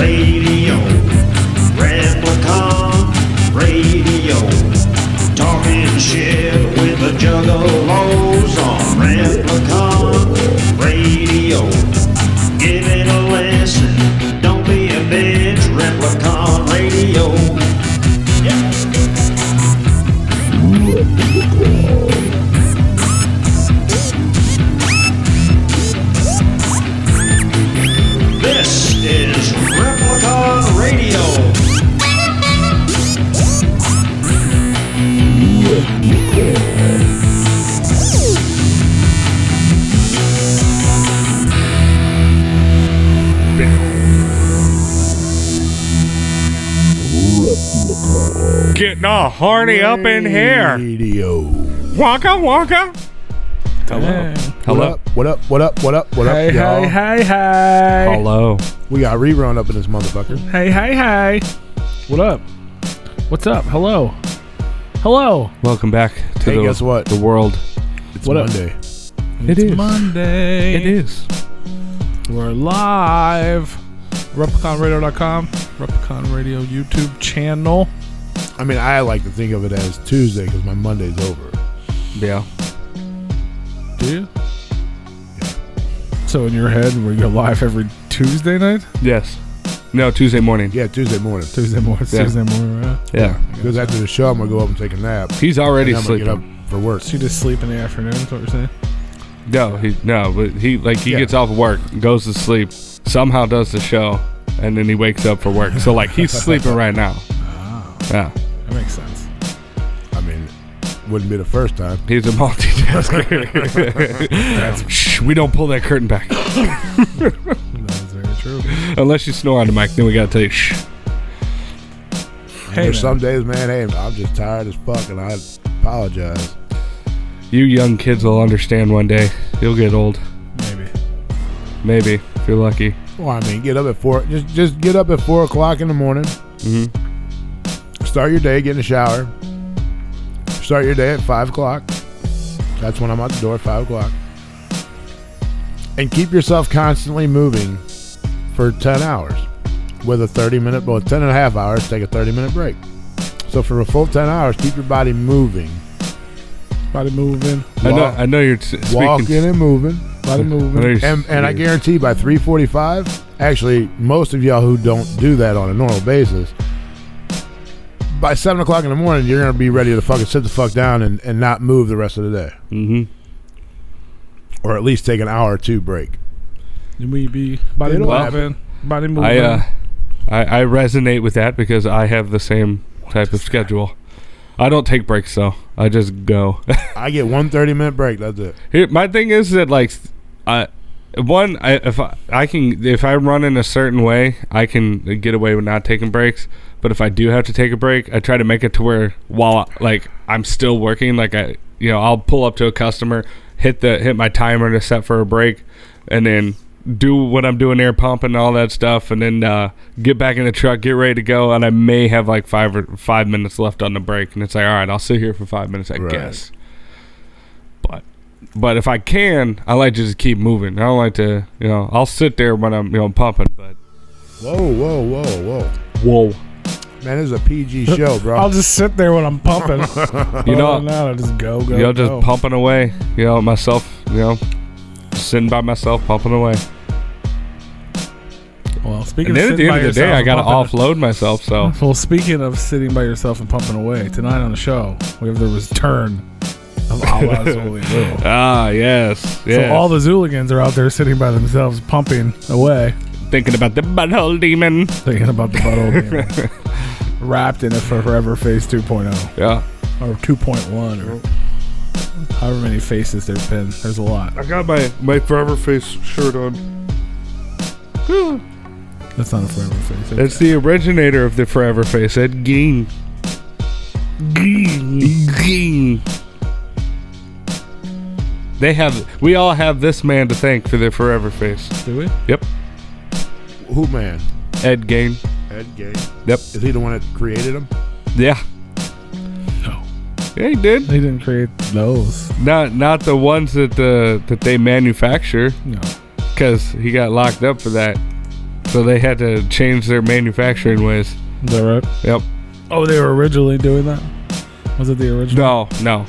Radio. Replicon Radio. Talking shit with the juggalos on Replicon Radio. Give it a listen, don't be a bitch. Replicon Radio. Yeah. This is Replicon Radio. Getting all horny up in here. Radio. Wonka, wonka. Hello. Hello. What up? What up? What up? What up? Hey, y'all? hey, hey, hey. Hello. We got rerun up in this motherfucker. Hey, hey, hey. What up? What's up? Hello. Hello. Welcome back to Hey, guess what? the world. It's What up? Monday. It is. Monday. It is. We're live. RepliconRadio.com. Replicon Radio YouTube channel. I mean, I like to think of it as Tuesday because my Monday's over. Yeah. Do you? Yeah. So in your head, we go live every Tuesday night? Yes. No, Tuesday morning. Yeah, Tuesday morning. Tuesday morning. Yeah. Tuesday morning, right? Yeah. Because after the show, I'm going to go up and take a nap. He's already And I'm going to sleeping. get up for work. So you just sleep in the afternoon, is what you're saying? But he Yeah. gets off work, goes to sleep, somehow does the show, and then he wakes up for work. So like he's sleeping right now. Oh, Yeah. that makes sense. I mean, wouldn't be the first time. He's a multitasker. Shh, we don't pull that curtain back. That's very true. Unless you snore on the mic, then we gotta tell you shh. Hey, There's man. some days, man, hey, I'm just tired as fuck, and I apologize. You young kids will understand one day. You'll get old. Maybe, if you're lucky. Well, I mean, get up at 4. Just get up at 4 o'clock in the morning. Mm-hmm. Start your day, get in the shower. Start your day at 5 o'clock. That's when I'm out the door at 5 o'clock. And keep yourself constantly moving for 10 hours. With a 30-minute, well, 10 and a half hours, take a 30-minute break. So for a full 10 hours, keep your body moving. Body moving. I know you're speaking. Walking and moving. Body moving. And I guarantee by 3:45, actually, most of y'all who don't do that on a normal basis, by 7 o'clock in the morning, you're going to be ready to fucking sit the fuck down and not move the rest of the day. Mm-hmm. Or at least take an hour or two break. And we be body It'll moving. happen. Body moving. I resonate with that because I have the same type of schedule. I don't take breaks though. I just go. I get 1 30-minute break. That's it. Here, my thing is that like, if I run in a certain way, I can get away with not taking breaks. But if I do have to take a break, I try to make it to where while like I'm still working, like I'll pull up to a customer, hit my timer to set for a break, and then do what I'm doing there, pumping and all that stuff, and then get back in the truck, get ready to go, and I may have like 5 minutes left on the break, and it's like, all right, I'll sit here for 5 minutes, I guess. But if I can, I like to just keep moving. I don't like to, I'll sit there when I'm pumping, but Whoa. whoa, Man, this is a PG show, bro. I'll just sit there when I'm pumping. Now I just go. just pumping away, myself, sitting by myself, pumping away. Well, speaking And of then at sitting the by end of the day, yourself I and gotta pumping- offload myself. So Well, speaking of sitting by yourself and pumping away, tonight on the show, we have the return of A La Zulu. yes. So all the Zooligans are out there sitting by themselves, pumping away, thinking about the butthole demon. thinking about the butthole demon, wrapped in a Forever Face 2.0 Yeah, or 2.1 or however many faces there's been. There's a lot. I got my Forever Face shirt on. That's not a Forever Face. It's the originator of the Forever Face, Ed Gein. Gein. We all have this man to thank for their Forever Face. Do we? Yep. Who, man? Ed Gein. Ed Gay. Yep. Is he the one that created him? Yeah. No. Yeah, he did. They didn't create those. Not the ones that they manufacture, No. because he got locked up for that. So they had to change their manufacturing ways. Is that right? Yep. Oh, they were originally doing that? Was it the original? No.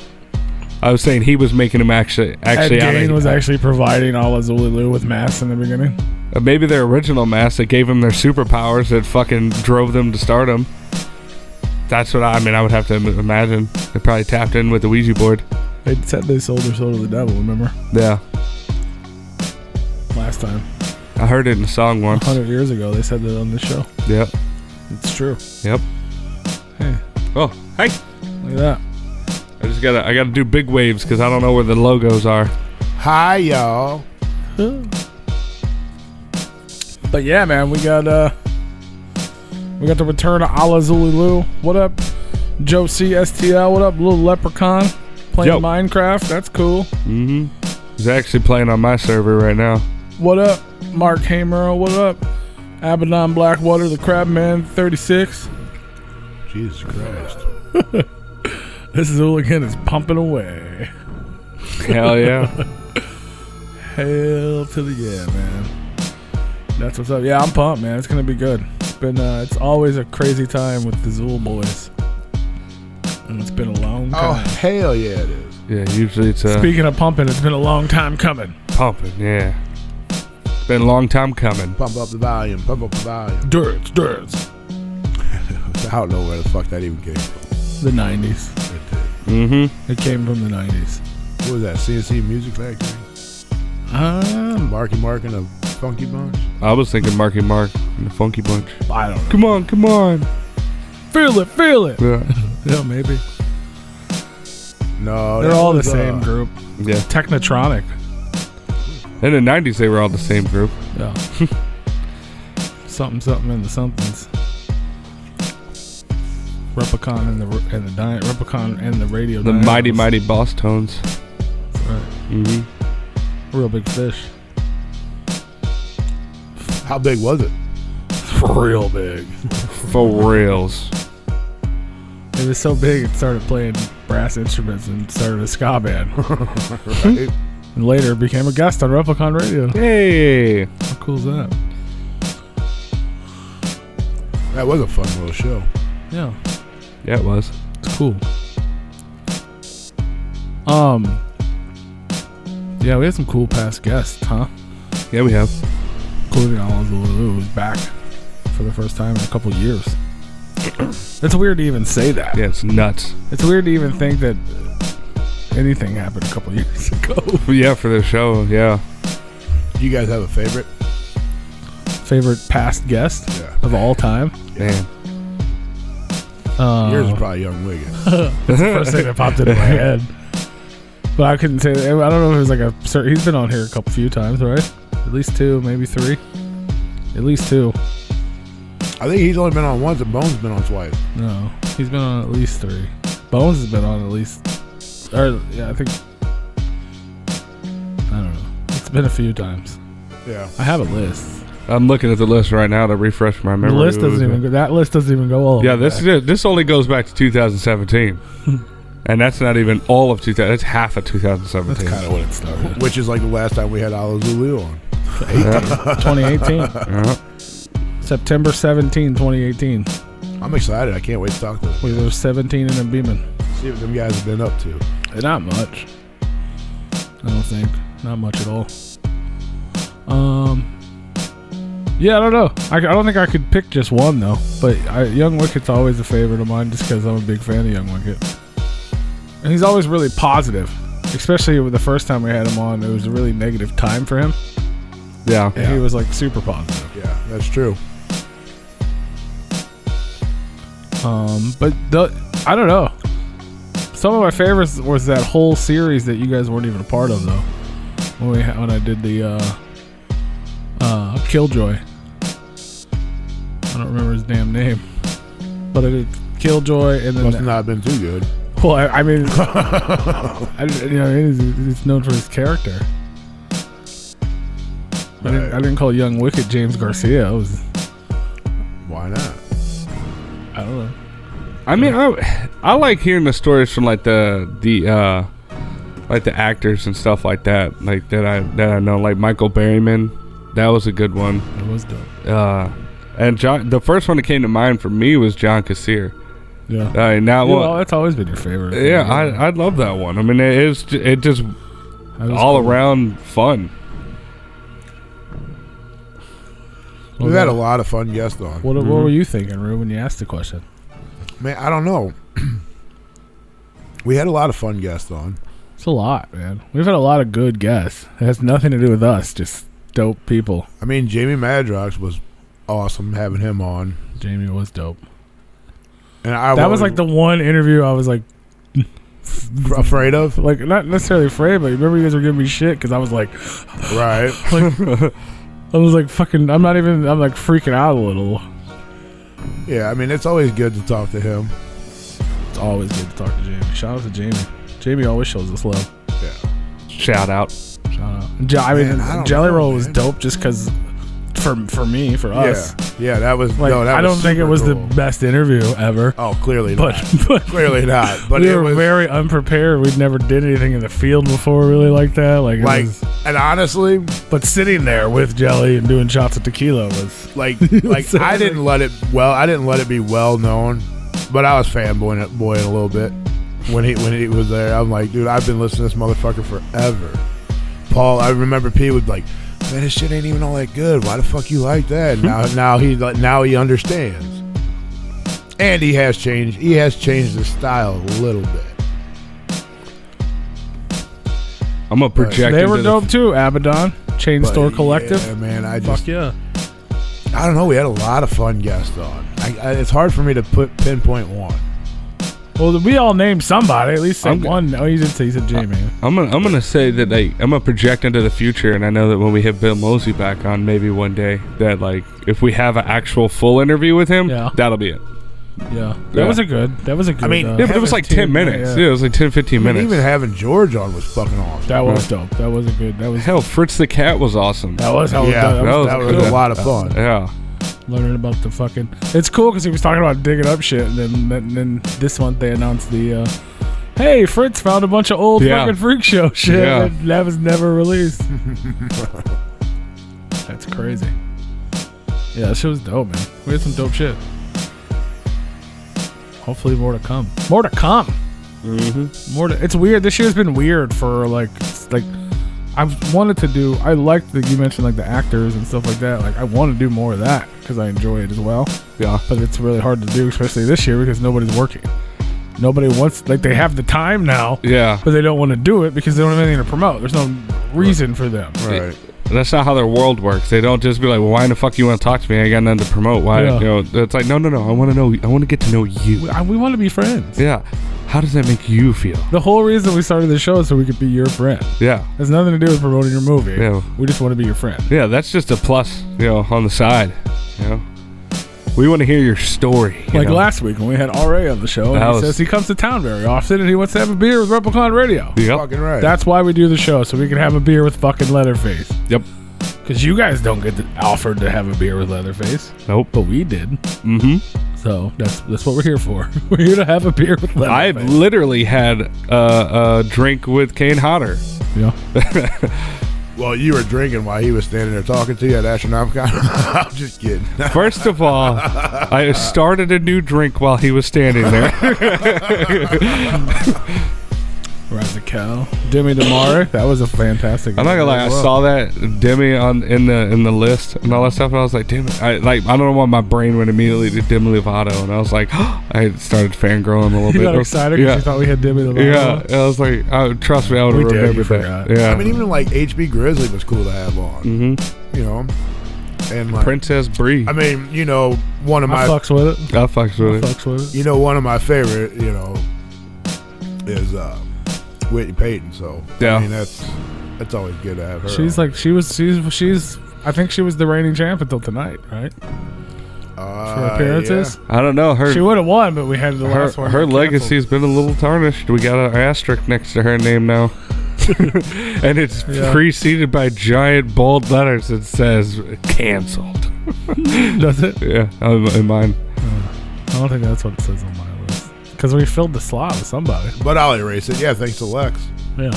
I was saying he was making them actually Ed Gain was actually providing all of Zulu with masks in the beginning. Maybe their original masks that gave them their superpowers that fucking drove them to stardom. That's what I would have to imagine. They probably tapped in with the Ouija board. They said they sold their soul to the devil, remember? Yeah. Last time. I heard it in a song once. 100 years ago, they said that on this show. Yep. It's true. Yep. Hey. Oh, hey. Look at that. I gotta do big waves because I don't know where the logos are. Hi, y'all. But yeah, man, we got the return of Ala Zulu. What up, Joe C STL? What up, little leprechaun playing Minecraft? That's cool. Mm-hmm. He's actually playing on my server right now. What up, Mark Hamer? What up, Abaddon Blackwater, the Crabman 36? Jesus Christ. This Hooligan is pumping away. Hell yeah. Hell to the yeah, man. That's what's up. Yeah, I'm pumped, man. It's gonna be good. It's always a crazy time with the Zool boys, and it's been a long time. Oh hell yeah, it is. Yeah, usually it's Speaking of pumping, it's been a long time coming. pumping. Yeah, been a long time coming. Pump up the volume. Pump up the volume. Dirts. I don't know where the fuck that even came from. The 90s. Mm-hmm. It came from the 90s. What was that? CNC Music Factory? Marky Mark and the Funky Bunch? I was thinking Marky Mark and the Funky Bunch. I don't know. Come on. Feel it. Yeah. Yeah, maybe. No, They're all the same group. Yeah. Technotronic. In the 90s, they were all the same group. Yeah. something in the somethings. Replicon and the Replicon and the radio. The Dynamos. mighty Boss Tones. That's right. Mm-hmm. Real big fish. How big was it? Real big. For reals. It was so big it started playing brass instruments and started a ska band. Right? And later became a guest on Replicon Radio. Hey. How cool is that? That was a fun little show. Yeah. Yeah, it was. It's cool. Yeah, we had some cool past guests, huh? Yeah, we have. Including Alan Zulu, who's back for the first time in a couple years. It's weird to even say that. Yeah, it's nuts. It's weird to even think that anything happened a couple years ago. Yeah, for the show, yeah. Do you guys have a favorite? Favorite past guest of all time? Man. Yours is probably Young Wiggin. That's the first thing that popped into my head. But I couldn't say. I don't know if it was like a. He's been on here a few times, right? At least 2, maybe 3. At least 2. I think he's only been on once and Bones has been on twice. No, he's been on at least 3. Bones has been on at least. Or yeah, I think. I don't know. It's been a few times. Yeah. I have a list. I'm looking at the list right now to refresh my memory. The list doesn't even go. That list doesn't even go all. Yeah, this only goes back to 2017. And that's not even all of 2000. That's half of 2017. That's kind of when it started. Which is like the last time we had Ala Zulu on. 2018. Yeah. September 17, 2018. I'm excited. I can't wait to talk to them. We were 17 and a beaming. See what them guys have been up to. Not much. I don't think. Not much at all. Yeah, I don't know. I don't think I could pick just one, though. But Young Wicket's always a favorite of mine just because I'm a big fan of Young Wicket. And he's always really positive. Especially with the first time we had him on, it was a really negative time for him. Yeah. And he was like super positive. Yeah, that's true. But I don't know. Some of my favorites was that whole series that you guys weren't even a part of, though. When I did the Killjoy. I don't remember his damn name, but I did Killjoy, and then Must not have been too good. Well, I mean, he's known for his character. I didn't call Young Wicket James Garcia. Why not? I don't know. I mean, I like hearing the stories from like the actors and stuff like that. Like that I know, like Michael Berryman. That was a good one. It was dope. And John, the first one that came to mind for me was John Kassir. Yeah. Now, Well, that's always been your favorite. yeah, I love that one. I mean, it just all around fun. We've had a lot of fun guests on. What were you thinking, Rue, when you asked the question? Man, I don't know. We had a lot of fun guests on. It's a lot, man. We've had a lot of good guests. It has nothing to do with us, just dope people. I mean, Jamie Madrox was awesome having him on. Jamie was dope. And that was like the one interview I was like afraid of. Like, not necessarily afraid, but remember you guys were giving me shit because I was like, right. Like, I was like, fucking, I'm like freaking out a little. Yeah, I mean, it's always good to talk to him. It's always good to talk to Jamie. Shout out to Jamie. Jamie always shows us love. Yeah. Shout out. Jelly Roll was dope just because for us. Yeah, that was. Like, I don't think it was the best interview ever. Oh, clearly but, not. But clearly not. But we were very unprepared. We'd never did anything in the field before, really like that. And honestly, but sitting there with Jelly and doing shots of tequila was like I didn't let it be well known, but I was fanboying a little bit when he was there. I'm like, dude, I've been listening to this motherfucker forever. Paul, I remember P was like, man, this shit ain't even all that good. Why the fuck you like that? Now he understands, and he has changed. He has changed his style a little bit. I'm gonna project. They were dope too. Abaddon, Chain Store Collective. Yeah, man, fuck yeah. I don't know. We had a lot of fun guests on. It's hard for me to pinpoint one. Well, we all named somebody. At least say one. Oh, you did say. You said Jamie. I'm gonna say that I'm gonna project into the future, and I know that when we have Bill Mosey back on, maybe one day, that if we have an actual full interview with him, that'll be it. Yeah, that was a good. I mean, yeah, but it was like 10 minutes. Yeah, it was like 10, 15 minutes. Even having George on was fucking awesome. That was dope. That was a good. That was hell. Fritz the Cat was awesome. That was hell. Yeah, that was a lot of fun. Yeah. Learning about the fucking. It's cool because he was talking about digging up shit, and then this month they announced the. Hey, Fritz found a bunch of old fucking freak show shit that was never released. That's crazy. Yeah, that shit was dope, man. We had some dope shit. Hopefully more to come. More to come. Mm-hmm. It's weird. This year's been weird for like I wanted to do. I liked that you mentioned like the actors and stuff like that. Like I want to do more of that because I enjoy it as well. Yeah. But it's really hard to do, especially this year because nobody's working. Nobody wants they have the time now. Yeah. But they don't want to do it because they don't have anything to promote. There's no reason for them. Right. That's not how their world works. They don't just be like, well, why in the fuck you want to talk to me? I got nothing to promote. Why? Yeah. You know, it's like, no. I want to know. I want to get to know you. We want to be friends. Yeah. How does that make you feel? The whole reason we started the show is so we could be your friend. Yeah. It has nothing to do with promoting your movie. Yeah. We just want to be your friend. Yeah, that's just a plus, on the side. We want to hear your story. Like last week when we had R.A. on the show, and he says he comes to town very often and he wants to have a beer with Replicon Radio. Yep. Fucking right. That's why we do the show, so we can have a beer with fucking Leatherface. Yep. Because you guys don't get offered to have a beer with Leatherface. Nope. But we did. Mm-hmm. So that's what we're here for. We're here to have a beer with Leatherface. I've literally had a drink with Kane Hodder. Yeah. Well, you were drinking while he was standing there talking to you at Astronomicon. I'm just kidding. First of all, I started a new drink while he was standing there. Rise of Cow. Demi DeMare. That was a fantastic. I'm not gonna lie, I saw that Demi in the list and all that stuff, and I was like, damn it. I don't know why my brain went immediately to Demi Lovato, and I was like, I started fangirling a little bit. You got excited because you thought we had Demi Lovato. Yeah, I was like, trust me, I would have remembered that. Yeah. I mean, even like HB Grizzly was cool to have on. Mm-hmm. And like Princess Bree. I mean, one of my fucks with it. I fucks with it. One of my favorite, is Whitney Payton. So yeah, I mean that's always good to have her. She's on. like she's. I think she was the reigning champ until tonight, right? For appearances. Yeah. I don't know. She would have won, but we had the last one. Her legacy's been a little tarnished. We got an asterisk next to her name now. And it's preceded by giant bold letters that says canceled. Does it? Yeah, in mine. I don't think that's what it says on my list. Because we filled the slot with somebody. But I'll erase it. Yeah, thanks to Lex. Yeah.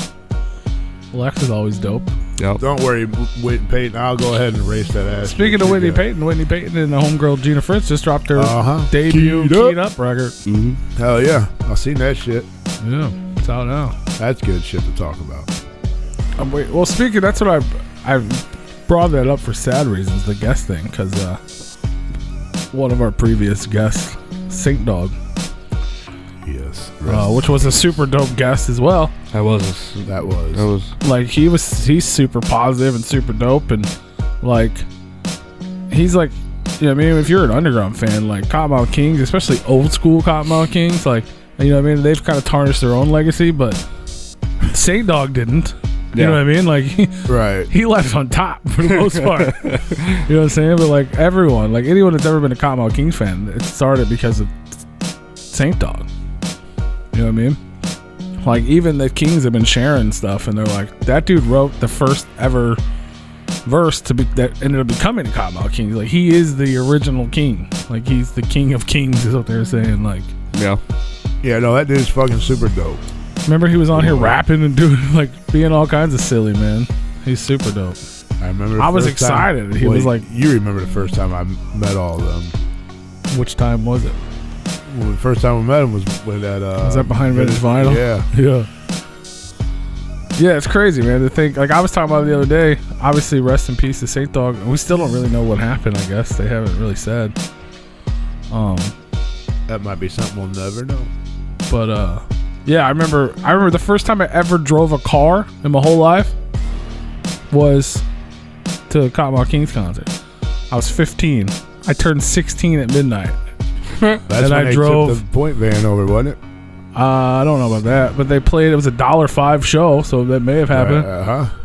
Lex is always dope. Yep. Don't worry, Whitney Payton. I'll go ahead and erase that ass. Speaking of Whitney Payton and the homegirl Gina Fritz just dropped her debut Keyed Up record. Mm-hmm. Hell yeah. I've seen that shit. Yeah, it's out now. That's good shit to talk about. Well, speaking, that's what I brought that up for sad reasons, the guest thing, because one of our previous guests, Sink Dog, Yes. which was a super dope guest as well. That was. Like he's super positive and super dope, and like he's like, you know what I mean, if you're an underground fan, like Cottonmouth Kings, especially old school Cottonmouth Kings, like, you know what I mean, they've kind of tarnished their own legacy, but Saint Dog didn't. You know what I mean? Like, he left on top for the most part. You know what I'm saying? But like everyone, like anyone that's ever been a Cottonmouth Kings fan, it started because of Saint Dog. You know what I mean? Like even the Kings have been sharing stuff, and they're like, that dude wrote the first ever verse that ended up becoming a Cottonmouth Kings. Like he is the original king. Like he's the king of kings, is what they're saying. Like, yeah, no, that dude's fucking super dope. Remember he was on here rapping and doing like being all kinds of silly, man. He's super dope. I remember. I was excited. He was like, you remember the first time I met all of them? Which time was it? Well, the first time we met him was when that. Was that behind Vintage Vinyl? Yeah. Yeah, it's crazy, man. To think, like I was talking about it the other day. Obviously, rest in peace to Saint Dog. And we still don't really know what happened. I guess they haven't really said. That might be something we'll never know. But yeah, I remember the first time I ever drove a car in my whole life was to a Cottonmouth Kings concert. I was 15. I turned 16 at midnight. That's and when I they drove took the point van over, wasn't it? I don't know about that, but they played. It was a $5 show, so that may have happened.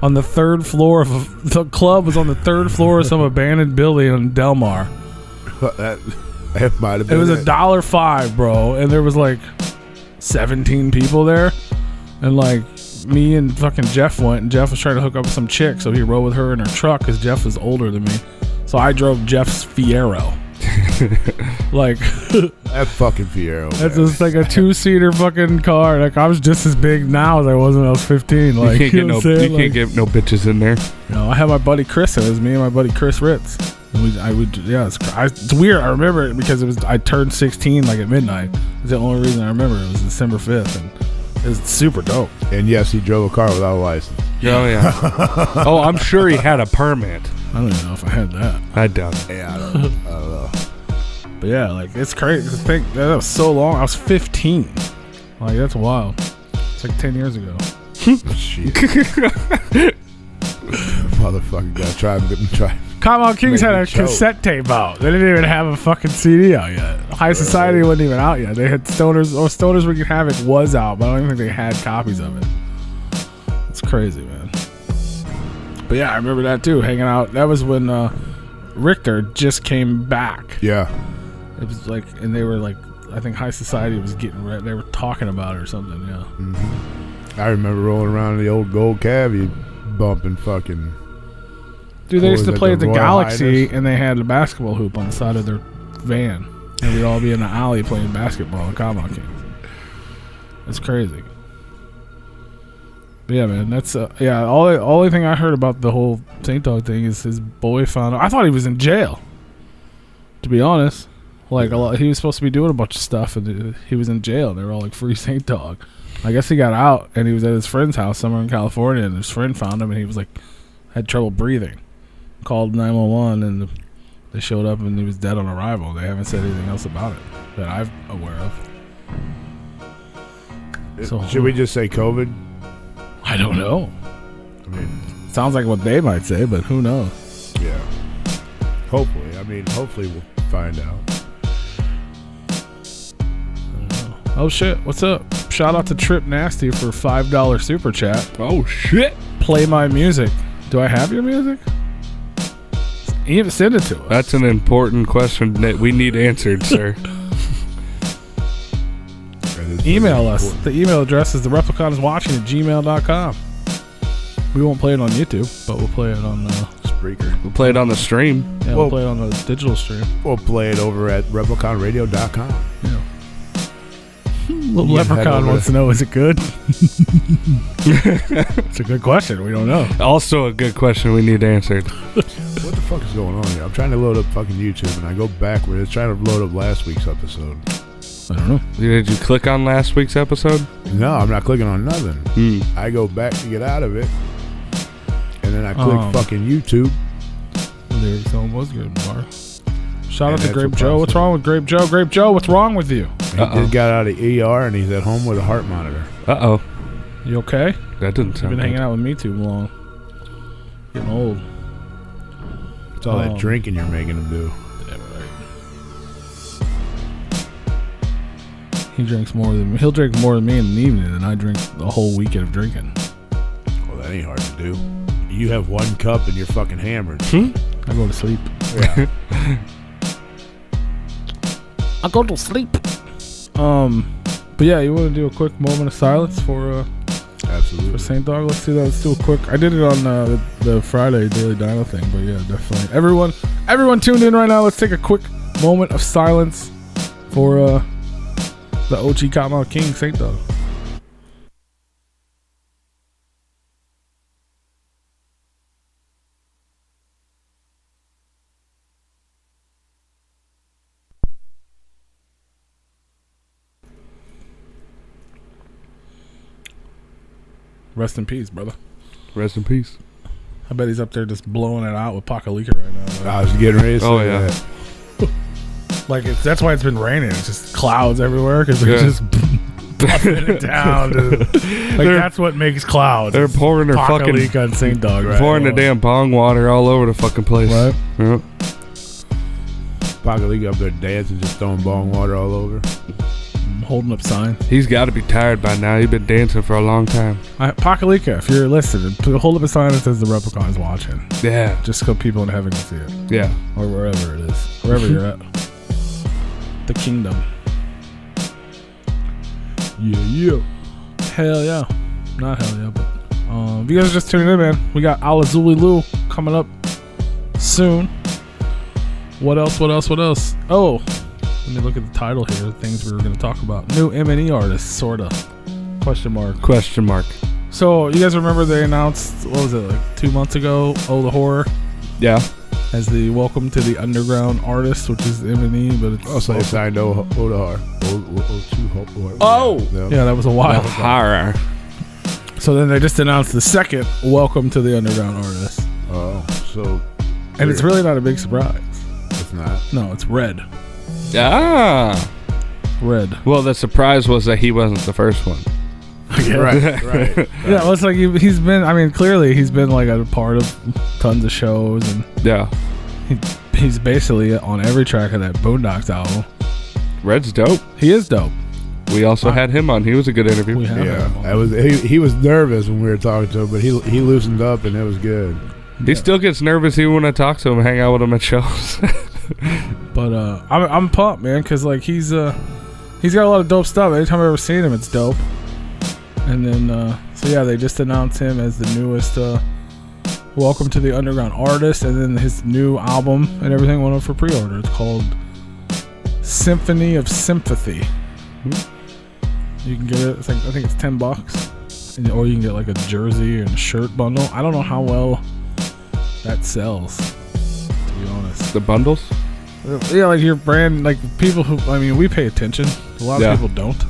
On the third floor of the club was on the third floor of some abandoned building in Del Mar. That might have been. It was $5, bro, and there was like 17 people there, and like me and fucking Jeff went, and Jeff was trying to hook up with some chick, so he rode with her in her truck because Jeff was older than me, so I drove Jeff's Fiero. Like that fucking Fiero. That's just like a 2-seater fucking car. Like I was just as big now as I was when I was 15. Like you can't get no bitches in there. You know, I had my buddy Chris. It was me and my buddy Chris Ritz. It's weird. I remember it because I turned 16 like at midnight. It's the only reason I remember. It was December 5th, and it was super dope. And yes, he drove a car without a license. Oh yeah. Oh, I'm sure he had a permit. I don't even know if I had that. I doubt it. Yeah, I don't know. But yeah, like it's crazy to think that was so long. I was 15. Like that's wild. It's like 10 years ago. Shit. Motherfucker got try. Cottonmouth Kings had a cassette tape out. They didn't even have a fucking CD out yet. High Society wasn't even out yet. They had Stoners Wreaking Havoc was out, but I don't even think they had copies of it. It's crazy, man. But yeah, I remember that too, hanging out. That was when Richter just came back. Yeah. It was like, and they were like, I think High Society was getting ready. They were talking about it or something, yeah. Mm-hmm. I remember rolling around in the old gold cab, bumping fucking... Dude, they used to play at the Galaxy, and they had a basketball hoop on the side of their van. And we'd all be in the alley playing basketball in Cottonmouth Kings. It's crazy. But yeah, man, that's only thing I heard about the whole Saint Dog thing is his boy found out. I thought he was in jail, to be honest. Like he was supposed to be doing a bunch of stuff, and he was in jail. And they were all like, "Free Saint Dog." I guess he got out, and he was at his friend's house somewhere in California, and his friend found him, and he was like, had trouble breathing. Called 911, and they showed up, and he was dead on arrival. They haven't said anything else about it that I'm aware of. So, should we just say COVID? I don't know. I mean, sounds like what they might say, but who knows? Yeah. Hopefully. I mean, hopefully we'll find out. Oh shit! What's up? Shout out to Trip Nasty for $5 super chat. Oh shit! Play my music. Do I have your music? Even send it to us. That's an important question that we need answered, sir. Email us. The email address is therepliconiswatching@gmail.com. We won't play it on YouTube, but we'll play it on Spreaker. We'll play it on the stream. Yeah, we'll play it on the digital stream. We'll play it over at repliconradio.com. Yeah. Little You head leprechaun over wants to know, is it good? It's a good question. We don't know. Also a good question we need answered. What the fuck is going on here? I'm trying to load up fucking YouTube and I go backward. It's trying to load up last week's episode. I don't know. Did you click on last week's episode? No, I'm not clicking on nothing. I go back to get out of it, and then I click fucking YouTube. There someone was good, Bar. Shout out And to that's Grape what Joe. pops What's up. wrong with Grape Joe? Grape Joe, what's wrong with you? He just got out of ER and he's at home with a heart monitor. Uh-oh. You okay? That didn't You've sound been hanging good. out with me too long. Getting old. It's all that drinking you're making him do. Damn right. He drinks more than me. He'll drink more than me in the evening than I drink the whole weekend of drinking. Well, that ain't hard to do. You have one cup and you're fucking hammered. I go to sleep. Yeah. I go to sleep. But yeah, you want to do a quick moment of silence for Absolutely. St. Dogg? Let's do that. Let's do a quick. I did it on the Friday Daily Dino thing, but yeah, definitely. Everyone tuned in right now. Let's take a quick moment of silence for the OG Cottonmouth King, St. Dogg. Rest in peace, brother. Rest in peace. I bet he's up there just blowing it out with Pakalika right now. I was getting ready to say yeah. that. Like that's why it's been raining. It's just clouds everywhere because they're Yeah. just buffing it down. Dude. Like that's what makes clouds. They're pouring their fucking Pakalika and St. Dogg. Right? pouring the damn bong water all over the fucking place. Right. Yep. Pakalika up there dancing, just throwing bong water all over. Holding up signs. He's got to be tired by now. He's been dancing for a long time. Pakalika, if you're listening, hold up a sign that says the Replicon is watching. Yeah. Just so people in heaven can see it. Yeah. Or wherever it is. Wherever you're at. The kingdom. Yeah. Hell yeah. Not hell yeah, but if you guys are just tuning in, man, we got Alazuli Lou coming up soon. What else? Oh, let me look at the title here. The things we were going to talk about. New MNE artists, sorta. Question mark. So, you guys remember they announced, what was it, like 2 months ago? Oh, the Horror. Yeah. As the Welcome to the Underground artist, which is MNE, but it's Also, they signed Odahar. Oh! Yeah, that was a while ago. Horror. So then they just announced the second Welcome to the Underground artist. Oh, so. And it's really not a big surprise. It's not. No, it's Red. Ah. Red. Well, the surprise was that he wasn't the first one. Right. Yeah, well, it's like he's been, I mean, clearly he's been like a part of tons of shows, and Yeah. he's basically on every track of that Boondocks album. Red's dope. He is dope. We also had him on. He was a good interview. We have Yeah, him on. that was he was nervous when we were talking to him, but he loosened up and it was good. He still gets nervous even when I talk to him and hang out with him at shows. But I'm pumped, man, because like he's got a lot of dope stuff. Anytime I've ever seen him, it's dope. And then so yeah, they just announced him as the newest Welcome to the Underground artist, and then his new album and everything went up for pre-order. It's called Symphony of Sympathy. You can get it. It's like, I think it's $10, or you can get like a jersey and a shirt bundle. I don't know how well that sells, to be honest. The bundles? Yeah, like your brand, like people who, I mean, we pay attention. A lot of people don't.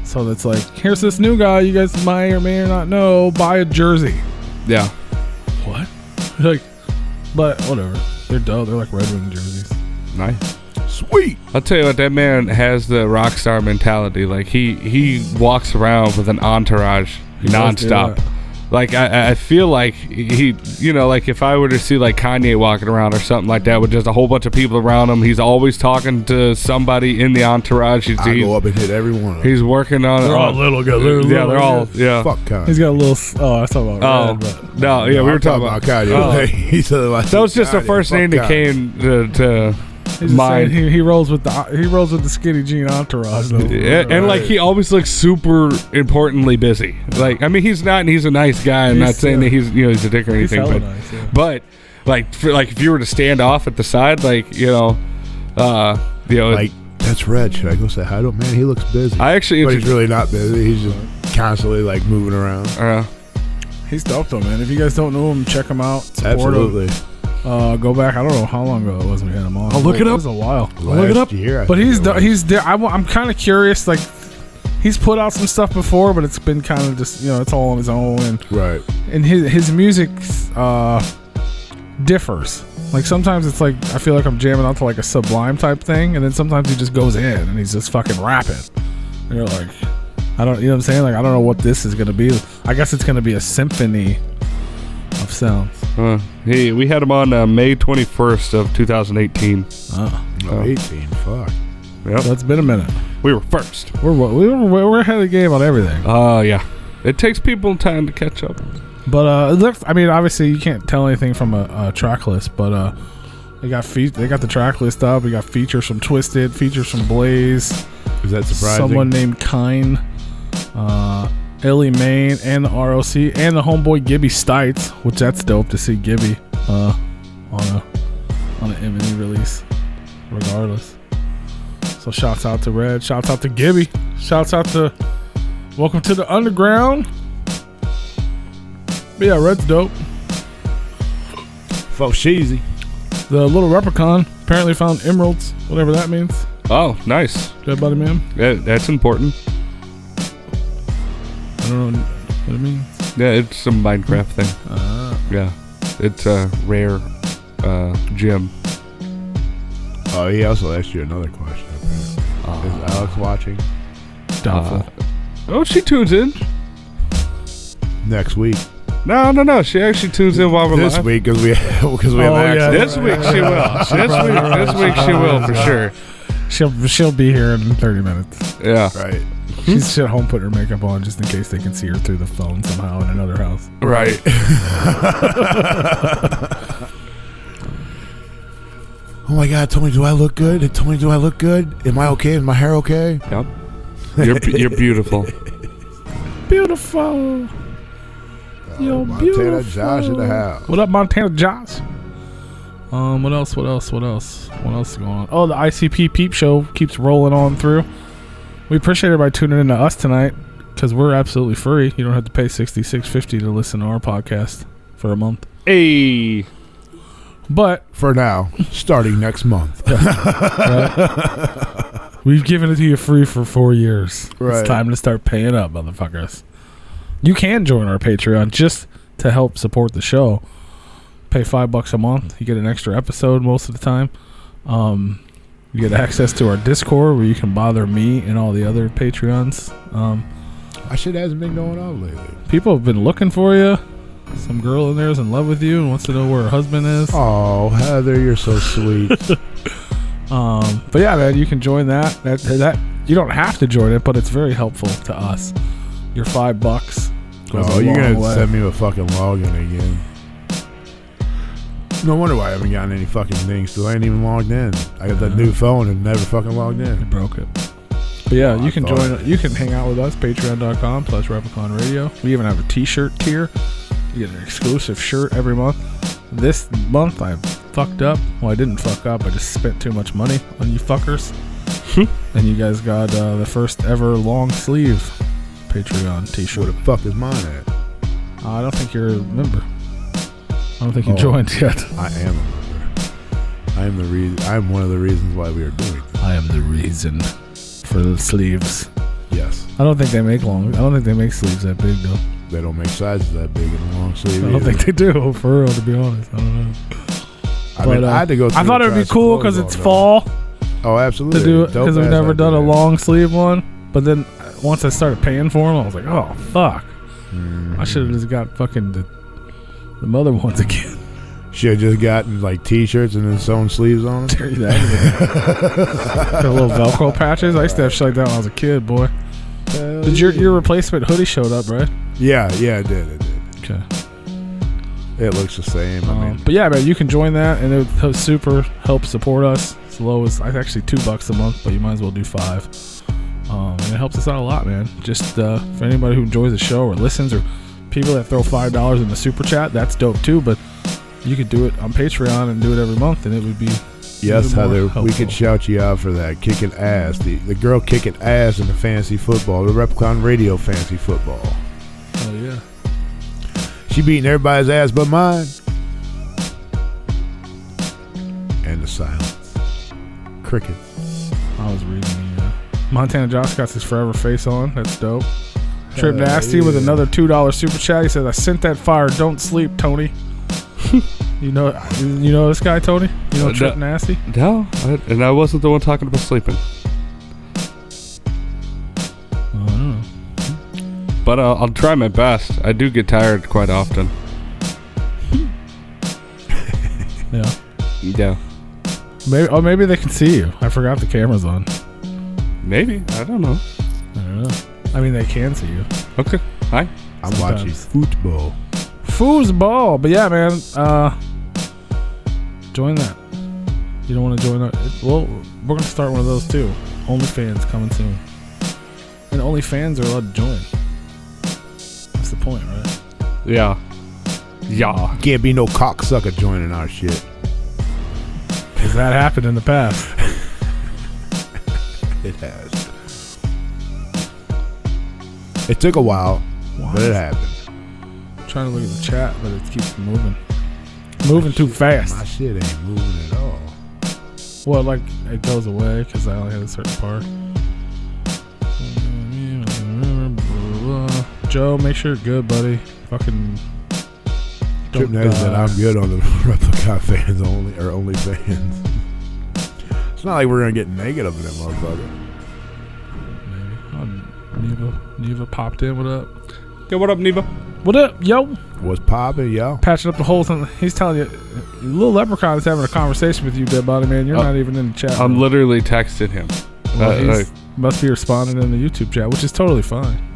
So that's like, here's this new guy you guys may or may not know. Buy a jersey. Yeah. What? Like, but whatever. They're dope. They're like Red Wing jerseys. Nice. Sweet. I'll tell you what, that man has the rock star mentality. Like he walks around with an entourage nonstop. Like I feel like he, you know, like if I were to see like Kanye walking around or something like that with just a whole bunch of people around him, he's always talking to somebody in the entourage. I go up and hit every one of them. He's working on. They're all little guys. They're all. Yeah. Fuck Kanye. He's got a little. Oh, I was talking about Red, but no, yeah, we were talking about Kanye. Oh. He said, that was just the first name that came to he's just mind. saying he rolls with the skinny jean entourage though. Yeah, and like he always looks super importantly busy. Like I mean, he's not, and he's a nice guy. I'm not saying that he's he's a dick or anything, hella but nice, yeah. but like if you were to stand off at the side, like like like 10 that's Red. Should I go say hi to him? Man, he looks busy. I actually, but he's really not busy. He's just constantly like moving around. He's dope though, man. If you guys don't know him, check him out. Support Absolutely. him. Go back. I don't know how long ago it was we had him on. I'll look it up. It was a while. Look it up. Year, but I'm kind of curious. Like, he's put out some stuff before, but it's been kind of just, it's all on his own. And right. And his music differs. Like, sometimes it's like I feel like I'm jamming out to like a Sublime type thing, and then sometimes he just goes in and he's just fucking rapping. And you're like, I don't, you know what I'm saying? Like, I don't know what this is gonna be. I guess it's gonna be a symphony of sounds. We had him on May 21st of 2018. 18. Fuck. Yep. So it's been a minute. We were first. We're ahead of the game on everything. Yeah. It takes people time to catch up. But it looks. I mean, obviously you can't tell anything from a track list. But they got the track list up. We got features from Twisted, features from Blaze. Is that surprising? Someone named Kine, Ellie Main, and the ROC, and the homeboy Gibby Stites, which that's dope to see Gibby on an MNE release. Regardless. So shouts out to Red, shouts out to Gibby, shouts out to Welcome to the Underground. But yeah, Red's dope. Folks, cheesy. The little Replicon apparently found emeralds, whatever that means. Oh, nice. Dead body man. Yeah, that's important. I don't know what it means. Yeah, it's some Minecraft thing. Yeah, it's a rare gem. Oh, he also asked you another question. Is Alex watching? Doubtful. She tunes in Next week. No. She actually tunes in while we're this live. week because we have access. This week she will. This week she will for sure. She'll be here in 30 minutes. Yeah. Right. She's at home putting her makeup on just in case they can see her through the phone somehow in another house. Right. Oh my God, Tony, do I look good? Tony, do I look good? Am I okay? Is my hair okay? Yep. You're beautiful. Beautiful. You're Montana beautiful. Josh in the house. What up, Montana Josh? What else is going on? Oh, the ICP Peep Show keeps rolling on through. We appreciate everybody tuning in to us tonight because we're absolutely free. You don't have to pay $66.50 to listen to our podcast for a month. Hey. But for now, starting next month. Right? We've given it to you free for 4 years. Right. It's time to start paying up, motherfuckers. You can join our Patreon just to help support the show. Pay $5 a month. You get an extra episode most of the time. You get access to our Discord where you can bother me and all the other Patreons. That shit hasn't been going on lately. People have been looking for you. Some girl in there is in love with you and wants to know where her husband is. Oh, Heather, you're so sweet. But yeah, man, you can join that. That you don't have to join it, but it's very helpful to us. Your $5 goes a you're long gonna way. send me a fucking login again. No wonder why I haven't gotten any fucking things, because I ain't even logged in. I got that new phone and never fucking logged in. You broke it. But yeah, you can join. You can hang out with us. Patreon.com/Replicon Radio. We even have a T-shirt tier. You get an exclusive shirt every month. This month I fucked up. Well, I didn't fuck up. I just spent too much money on you fuckers. And you guys got the first ever long sleeve Patreon T-shirt. Where the fuck is mine at? I don't think you're a member. I don't think you joined yet. I am a member. I am the reason. I am one of the reasons why we are doing this. I am the reason for the sleeves. Yes. I don't think they make sleeves that big though. They don't make sizes that big in a long sleeve. I don't think they do, for real, to be honest. I don't know. I had to go through I thought and it'd try be some cool clothes because it's on, fall though. Oh, absolutely. to do it, Dope because we've ass never done a idea. long sleeve one. But then once I started paying for them, I was like, oh, fuck. I should have just got fucking the other ones again. Should have just gotten like T-shirts and then sewn sleeves on them. Got little Velcro patches. I used to have shit like that when I was a kid, boy. Did your replacement hoodie showed up, right? Yeah, it did. Okay. It looks the same. I mean, but yeah, man, you can join that, and it would super help support us. As low as actually $2 a month, but you might as well do $5. And it helps us out a lot, man. Just for anybody who enjoys the show or listens, or people that throw $5 in the super chat, that's dope too. But you could do it on Patreon and do it every month, and it would be Yes, Even more Heather, we helpful. could shout you out for that. Kicking ass. The girl kicking ass in the fantasy football. The Replicon Radio fantasy football. Oh, yeah. She beating everybody's ass but mine. And the silence. Crickets. I was reading the Montana Josh got his forever face on. That's dope. Trip Nasty yeah. with another $2 super chat. He said, I sent that fire. Don't sleep, Tony. You know this guy, Tony? You know Trip Nasty? No, and I wasn't the one talking about sleeping. I don't know. But I'll try my best. I do get tired quite often. Yeah. Yeah. Maybe they can see you. I forgot the camera's on. Maybe. I don't know. I don't know. I mean, they can see you. Okay. Hi. I'm Sometimes. watching football. Foosball. But yeah, man. Join that. You don't want to join that? Well, we're going to start one of those too. OnlyFans coming soon. And OnlyFans are allowed to join. That's the point, right? Yeah. Yeah. Can't be no cocksucker joining our shit. Because that happened in the past. It has. It took a while, but it happened. I'm trying to look at the chat, but it keeps moving. Moving too My fast. shit ain't moving at all. Well, like, it goes away because I only had a certain part. Joe, make sure you're good, buddy. Fucking Trip don't Natty said die. I'm good on the Replicon fans only, or only fans. It's not like we're gonna get negative in that motherfucker. Neva popped in. What up? Yo, what up, Neva? What up, yo? What's poppin', yo? Patching up the holes. He's telling you, little leprechaun is having a conversation with you, dead body man. You're not even in the chat. I'm room. literally texting him. Well, he must be responding in the YouTube chat, which is totally fine.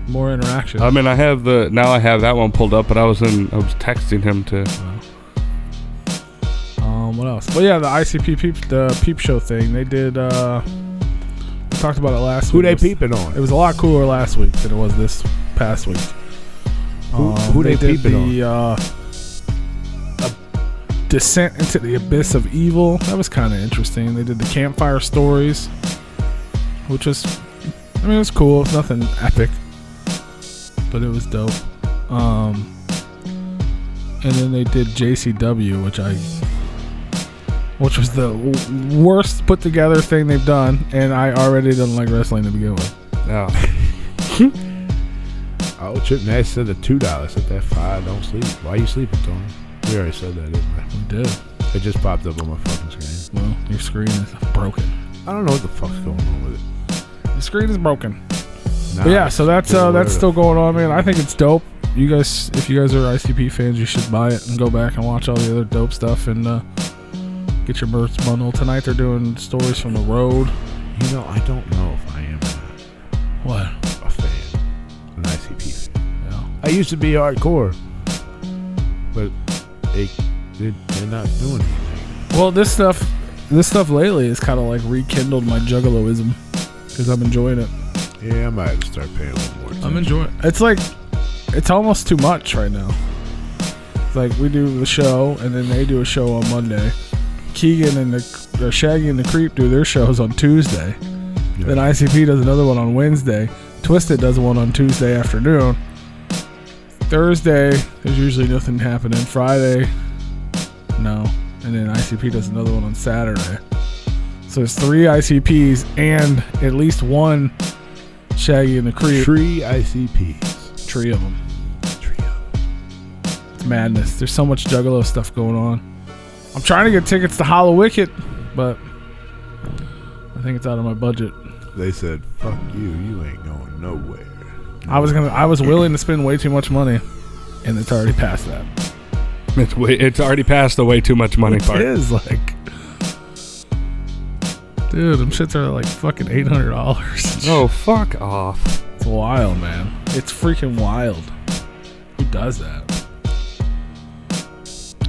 More interaction. I mean, I have that one pulled up, but I was texting him to. What else? Well, yeah, the ICP the peep show thing. They did. We talked about it last Who week. they peeping on? It was a lot cooler last week than it was this past week. Who they did peeping on? Descent into the Abyss of Evil. That was kind of interesting. They did the campfire stories, which was, I mean, it was cool. It's nothing epic, but it was dope. And then they did JCW, which was the worst put together thing they've done, and I already didn't like wrestling to begin with. Yeah. Oh, Trip Nash said the $2. Said that $5. Don't sleep. Why you sleeping, Tony? We already said that, didn't we? We did. It just popped up on my fucking screen. Well, your screen is broken. I don't know what the fuck's going on with it. The screen is broken. Nah, But yeah, so that's whatever. still going on, man. I think it's dope. You guys, if you guys are ICP fans, you should buy it and go back and watch all the other dope stuff and get your merch bundle. Tonight they're doing stories from the road. You know, I don't know if I am or not What? a fan, an ICP fan. Yeah. I used to be hardcore, but they're not doing anything. Well, this stuff lately has kind of like rekindled my juggaloism because I'm enjoying it. Yeah, I might have to start paying a little more attention. I'm enjoying it. It's like, it's almost too much right now. It's like we do the show and then they do a show on Monday. Keegan and Shaggy and the Creep do their shows on Tuesday. Yeah. Then ICP does another one on Wednesday. Twisted does one on Tuesday afternoon. Thursday, there's usually nothing happening. Friday, no. And then ICP does another one on Saturday. So there's 3 ICPs and at least one Shaggy and the Creep. Tree ICPs. Tree of them. It's madness. There's so much Juggalo stuff going on. I'm trying to get tickets to Hollow Wicket, but I think it's out of my budget. They said, "Fuck you. You ain't going nowhere." I was willing to spend way too much money, and it's already past that. It's already past the way too much money part. It is like, dude, them shits are like fucking $800. Oh, fuck off. It's wild, man. It's freaking wild. Who does that?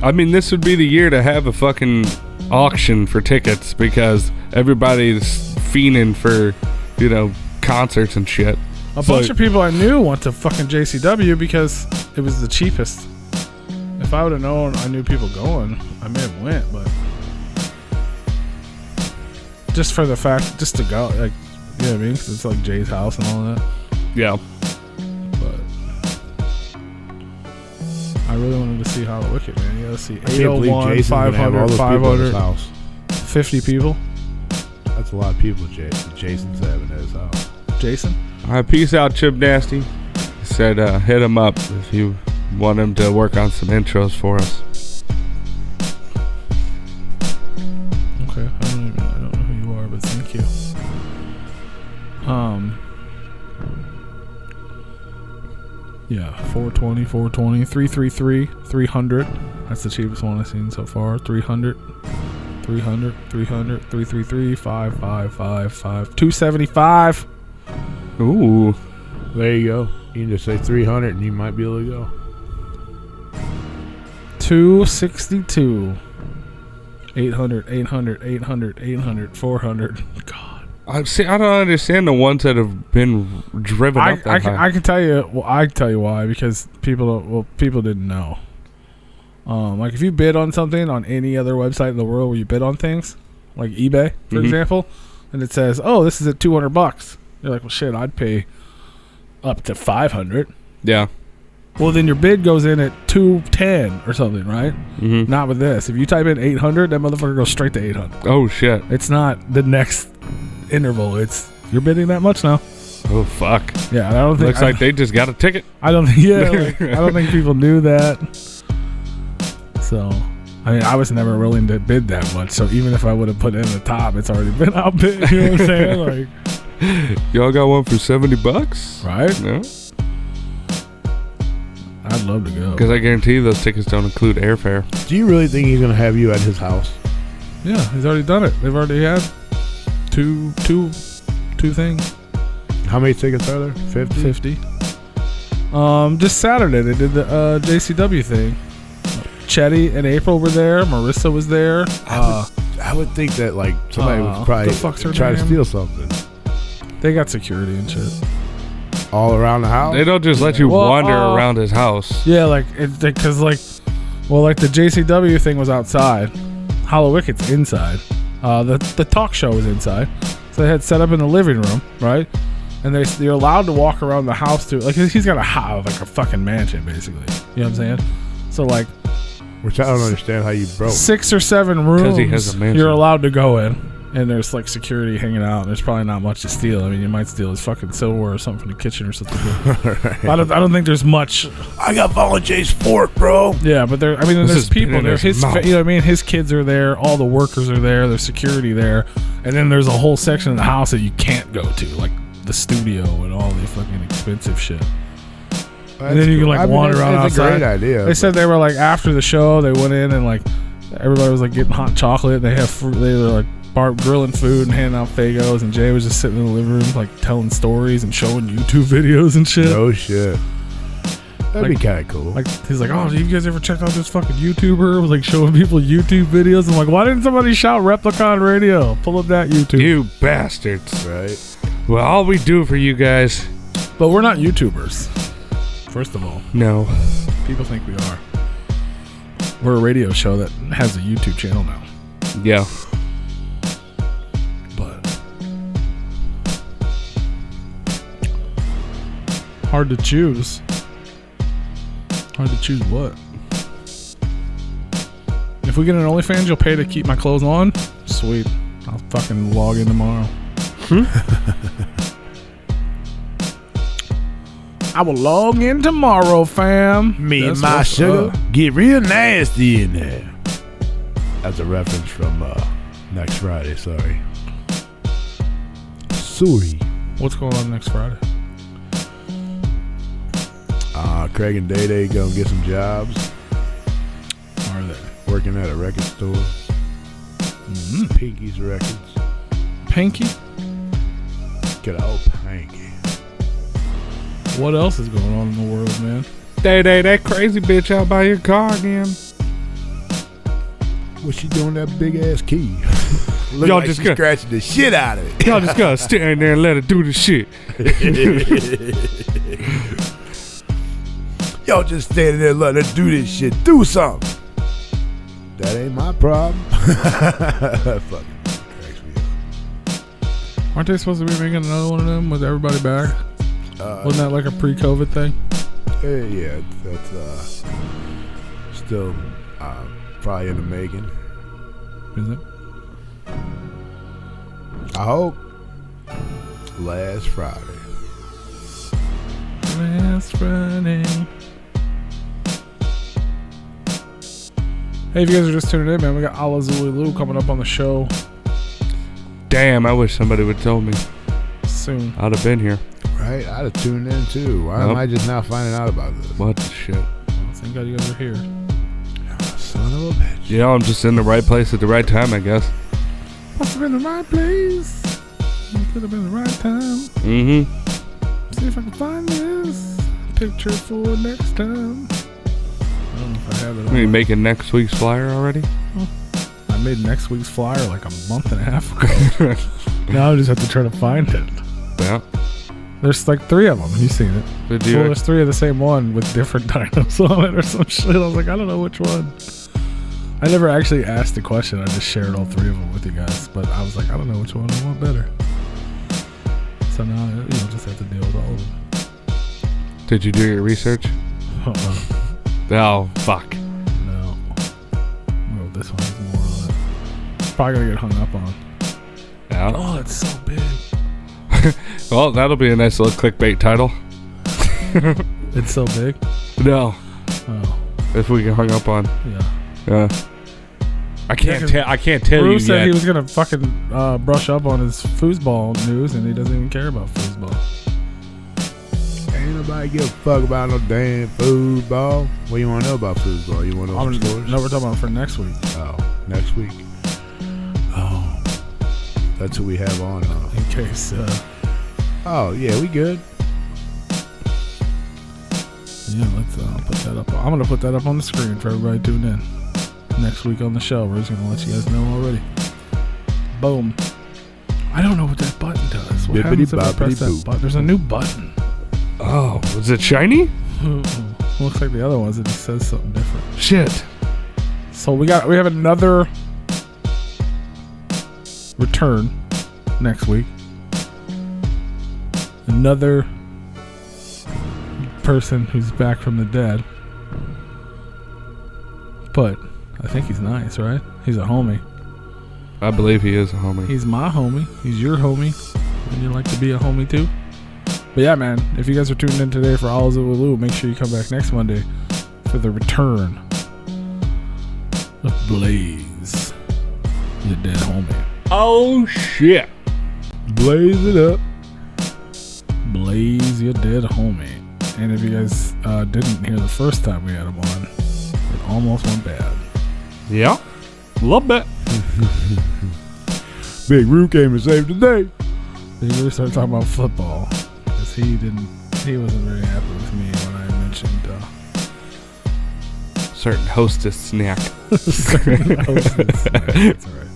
I mean, this would be the year to have a fucking auction for tickets because everybody's fiending for, concerts and shit. A bunch of people I knew went to fucking JCW because it was the cheapest. If I would have known I knew people going, I may have went, but just for the fact, just to go, like, you know what I mean? 'Cause it's like Jay's house and all that. Yeah. But I really wanted to see Hollow Wicked, man. You gotta see I can't believe 801, Jason's gonna have all 500, those people at his 500, house. 50 people. That's a lot of people Jason's having at his house. Jason? All right, peace out, Chip Nasty. He said hit him up if you want him to work on some intros for us. Okay, I don't know who you are, but thank you. Yeah, 420, 333, 300. That's the cheapest one I've seen so far. 300, 333, 555, 275. Ooh. There you go. You can just say 300 and you might be able to go. 262. 800, 400. God. I don't understand the ones that have been driven up that high. I can tell you. Well, I can tell you why, because people didn't know. Like if you bid on something on any other website in the world where you bid on things, like eBay, for example, and it says, "Oh, this is at $200." You're like, "Well, shit, I'd pay up to $500." Yeah. Well, then your bid goes in at $210 or something, right? Mm-hmm. Not with this. If you type in 800, that motherfucker goes straight to 800. Oh shit. It's not the next interval. It's you're bidding that much now. Oh fuck. Yeah, I don't think. Looks like they just got a ticket. I don't. Yeah, like, I don't think people knew that. So, I mean, I was never willing to bid that much. So even if I would have put in the top, it's already been outbid. You know what I'm saying? Like, y'all got one for $70, right? No. I'd love to go. Because I guarantee you those tickets don't include airfare. Do you really think he's going to have you at his house? Yeah, he's already done it. They've already had two things. How many tickets are there? 50? Just Saturday they did the JCW thing. Chetty and April were there. Marissa was there. I would think that like somebody would probably the fuck's her try to name? steal something. They got security and shit. All around the house? They don't just let you wander around his house. Yeah, like because like the JCW thing was outside. Hollow Wicked's inside. The talk show was inside. So they had set up in the living room, right? And they're allowed to walk around the house too. Like he's got a fucking mansion basically. You know what I'm saying? So like, which I don't understand how you broke. 6 or 7 rooms he has a mansion. you're allowed to go in, and there's like security hanging out. And there's probably not much to steal. I mean, you might steal his fucking silverware or something from the kitchen or something. Right. I don't think there's much. I got Jay's fork, bro. Yeah, but there. I mean, This there's has been people in there. his mouth. You know what I mean? His kids are there. All the workers are there. There's security there, and then there's a whole section of the house that you can't go to, like the studio and all the fucking expensive shit. And then you can like wander around It's outside. a great idea. They said they were like after the show, they went in and like everybody was like getting hot chocolate. They have they were like grilling food and handing out Fagos, and Jay was just sitting in the living room like telling stories and showing YouTube videos and shit. No shit. That'd be Like- kind of cool. Like he's like, "Oh, you guys ever checked out this fucking YouTuber?" Was like showing people YouTube videos. I'm like, why didn't somebody shout Replicon Radio? Pull up that YouTube. You bastards. right? Well, all we do for you guys. But we're not YouTubers. First of all, No. people think we are. We're a radio show that has a YouTube channel now. Yeah. But hard to choose. Hard to choose what? If we get an OnlyFans, you'll pay to keep my clothes on? Sweet. I'll fucking log in tomorrow. I will log in tomorrow, fam. Me That's and my what's sugar up. get real nasty in there. That's a reference from next Friday. Sorry. What's going on next Friday? Craig and Day Day gonna get some jobs. Are they? Working at a record store. Pinky's Records. Pinky? Get out, Pinky. What else is going on in the world, man? That crazy bitch out by your car again. What's she doing that big ass key? Look Y'all like just she's got- scratching the shit out of it. Y'all just gotta stand there and let her do the shit. Y'all just standing there letting her do this shit. Do something. That ain't my problem. Fucking cracks me up. Aren't they supposed to be making another one of them with everybody back? Wasn't that like a pre-COVID thing? Yeah, that's still probably in the making. Is it? I hope. Last Friday. Last Friday. Hey, if you guys are just tuning in, man, we got Ala Zulu coming up on the show Damn, I wish somebody would tell me. soon. I'd have been here. Right? I'd have tuned in too. Why am I just now finding out about this? What the shit? Well, thank God you guys are here. Son of a bitch. Yeah, I'm just in the right place at the right time, I guess. Must have been the right place. Could have been the right time. Mm-hmm. See if I can find this picture for next time. I don't know if I have it. Are you making next week's flyer already? I made next week's flyer like a month and a half ago. Now I just have to try to find it. Yeah. There's like 3 of them. You've seen it. Did Well, you? there's 3 of the same one with different dinos on it or some shit. I was like, I don't know which one. I never actually asked the question. I just shared all 3 of them with you guys. But I was like, I don't know which one I want better. So now you just have to deal with all of them. Did you do your research? Oh, fuck. No. Oh, this one has more on it. Probably gonna get hung up on. Yeah. Oh, it's so big. Well, that'll be a nice little clickbait title. It's so big. No. Oh, If we get hung up on. yeah. I can't 'cause tell. I can't tell Bruce you said yet. he was gonna fucking brush up on his foosball news, and he doesn't even care about foosball. Ain't nobody give a fuck about no damn football. What you want to know about football? You want to know some scores? No, we're talking about for next week. Oh, next week. Oh, that's who we have on. In case. Oh, yeah, we good. Yeah, let's put that up. I'm gonna put that up on the screen for everybody tuning in. Next week on the show, we're just gonna let you guys know already. Boom. I don't know what that button does. What happens if I press that button? There's a new button. Oh, was it shiny? Looks like the other ones. It just says something different. Shit. So we have another return next week. Another person who's back from the dead. But I think he's nice, right? He's a homie. I believe he is a homie. He's my homie. He's your homie. And you like to be a homie too? But yeah, man, if you guys are tuning in today for All Zulu, make sure you come back next Monday for the return of Blaze, your dead homie. Oh, shit. Blaze it up. Blaze, your dead homie. And if you guys didn't hear the first time we had him on, it almost went bad. Yeah. A little bit. Big Roo came and saved the day. Then we started talking about football. Because he wasn't very happy with me when I mentioned Certain hostess snack. certain hostess. That's all right.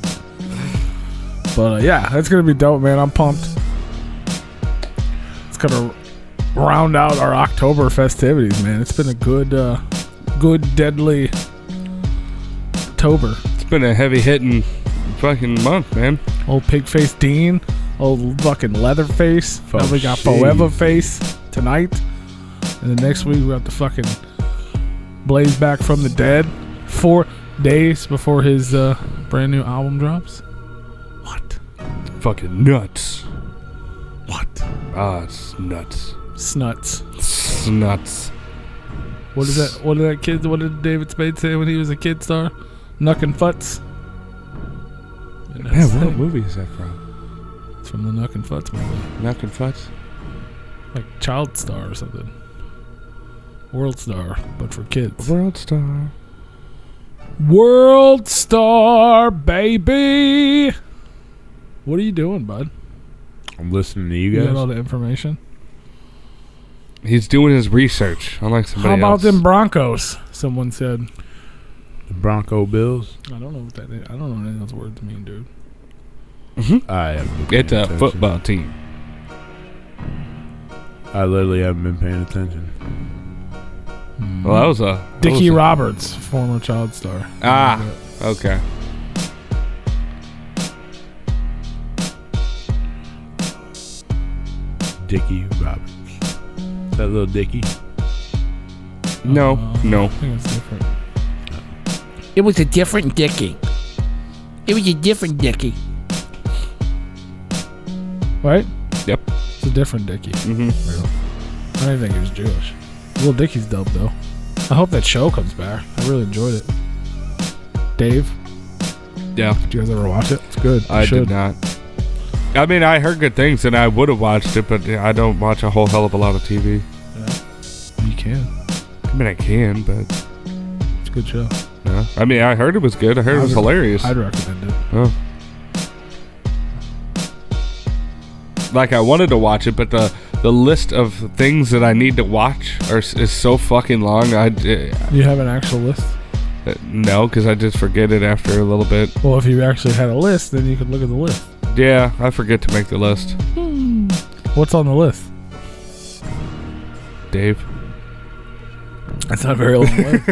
But yeah, that's going to be dope, man. I'm pumped. It's going to round out our October festivities, man. It's been a good deadly October. It's been a heavy hitting fucking month, man. Old Pigface Dean. Old fucking Leatherface. Now we got shit. Forever Face tonight. And then next week we got the fucking Blaze back from the dead. 4 days before his brand new album drops. What? Fucking nuts. What? Ah, it's nuts. Snuts. It's nuts. What is that? What did David Spade say when he was a kid star? Nuck and Futz. Man, what movie is that from? It's from the Nuck and Futz movie. Nuck and Futz? Like Child Star or something. World Star, but for kids. World Star. World Star, baby. What are you doing, bud? I'm listening to you You guys. got all the information. He's doing his research, unlike somebody How about else. them Broncos? Someone said. The Bronco Bills. I don't know what that is. I don't know what any of those words mean, dude. I haven't been It's paying a attention. football team. I literally haven't been paying attention. Well, that was a... Dickie Roberts, former child star. Ah, okay. Dickie Roberts. That little Dickie. No. I think it's different. It was a different Dickie. It was a different Dickie. Right? Yep. It's a different Dickie. Mm-hmm. I didn't think he was Jewish. Little Dickie's dope, though. I hope that show comes back. I really enjoyed it. Dave, Yeah. did you guys ever watch it? It's good. You I should. did not. I mean, I heard good things, and I would have watched it, but I don't watch a whole hell of a lot of TV. Yeah. You can. I mean, I can, but It's a good show. no. I mean, I heard it was good. I heard it was hilarious. I'd recommend it. Oh. Like, I wanted to watch it, but the list of things that I need to watch is so fucking long. You have an actual list? No, because I just forget it after a little bit. Well, if you actually had a list, then you could look at the list. Yeah, I forget to make the list. What's on the list? Dave. That's not very long list.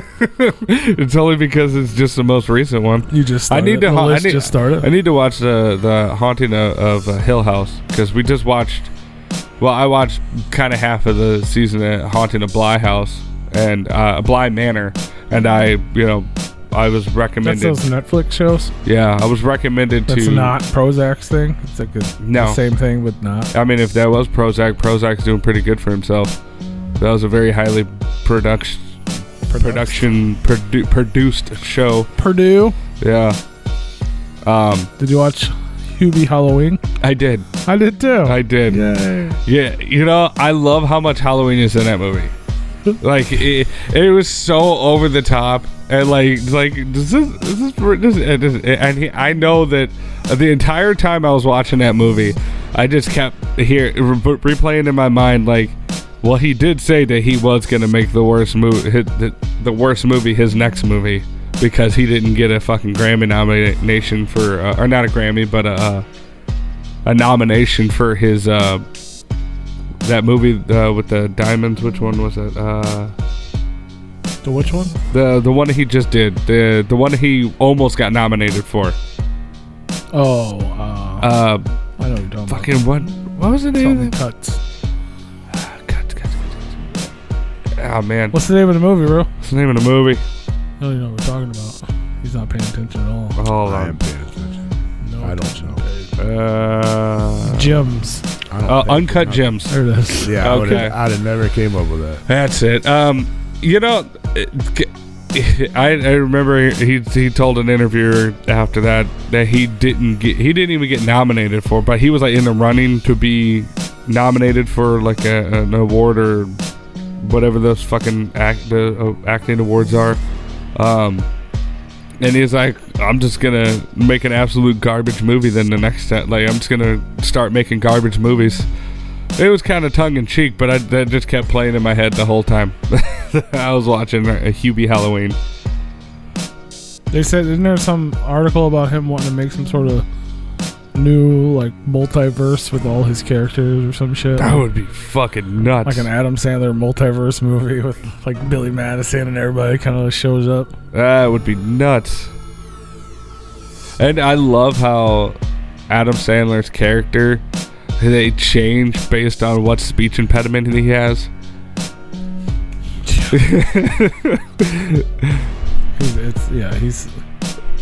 It's only because it's just the most recent one. You just started. I need to. The list just started. I need to watch the Haunting of Hill House, because we just watched. Well, I watched kind of half of the season of Haunting of Bly House and Bly Manor, and I was recommended. That's those Netflix shows. Yeah, I was recommended That's to. not Prozac's thing. It's like the same thing, but not. I mean, if that was Prozac's doing pretty good for himself. That was a very highly produced show. Purdue. Yeah. Did you watch Hubie Halloween? I did. I did too. I did. Yay. Yeah. I love how much Halloween is in that movie. Like it was so over the top, and I know that the entire time I was watching that movie, I just kept replaying in my mind like, well, he did say that he was gonna make the worst movie, the worst movie, his next movie, because he didn't get a fucking Grammy nomination for, or not a Grammy, but a nomination for his that movie with the diamonds. Which one was it? The which one? The one that he just did. The one that he almost got nominated for. Oh. I know what you're talking fucking about. what was the name of it? Cuts. Cuts. Oh man. What's the name of the movie, bro? What's the name of the movie? I don't even know what we're talking about. He's not paying attention at all. Hold I on. am paying attention. No I don't attention know. paid. Gems. Uncut Gems. There it is. Yeah, Okay. I'd have never came up with that. That's it. I remember he told an interviewer after that he didn't even get nominated for, but he was like in the running to be nominated for like an award or whatever those fucking acting awards are. And he's like, I'm just gonna make an absolute garbage movie. Then the next time, like, I'm just gonna start making garbage movies. It was kind of tongue in cheek, but that just kept playing in my head the whole time. I was watching a Hubie Halloween. They said, isn't there some article about him wanting to make some sort of new like multiverse with all his characters or some shit? That would be fucking nuts. Like an Adam Sandler multiverse movie with like Billy Madison and everybody kind of shows up. That would be nuts. And I love how Adam Sandler's character, they change based on what speech impediment he has.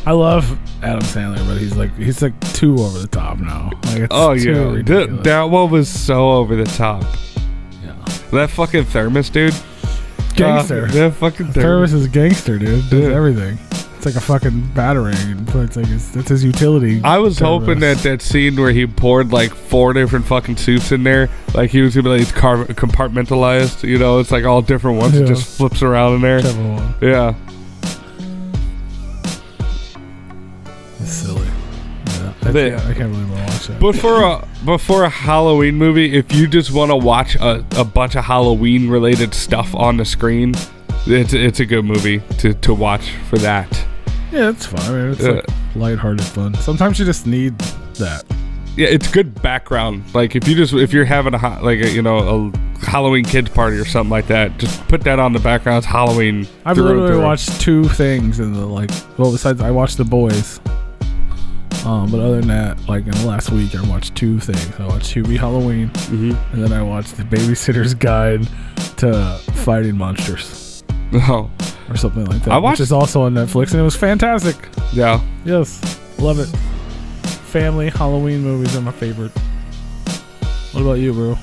I love Adam Sandler, but he's like too over the top now. Like, it's too ridiculous. That one was so over the top. Yeah. That fucking Thermos dude. Gangster. That fucking Thermos is gangster, dude. Does Yeah. everything. It's like a fucking battering. It's like that's his utility. I was Thermos. hoping that scene where he poured like 4 different fucking soups in there, like he was gonna be like compartmentalized. You know, it's like all different ones. Yeah. It just flips around in there. Whichever one. Yeah. It's silly. Yeah. I can't really watch that. But for a Halloween movie, if you just want to watch a bunch of Halloween related stuff on the screen, it's a good movie to watch for that. Yeah, it's fun. I mean, it's like lighthearted fun. Sometimes you just need that. Yeah, it's good background. Like if you're having a Halloween kids party or something like that, just put that on the background. It's Halloween. I've literally watched 2 things in the besides I watched The Boys. But other than that, like in the last week, I watched two things. I watched Hubie Halloween, and then I watched The Babysitter's Guide to Fighting Monsters, Oh, or something like that. I watched- which is also on Netflix, and it was fantastic. yeah. Yes, love it. Family Halloween movies are my favorite. What about you, bro?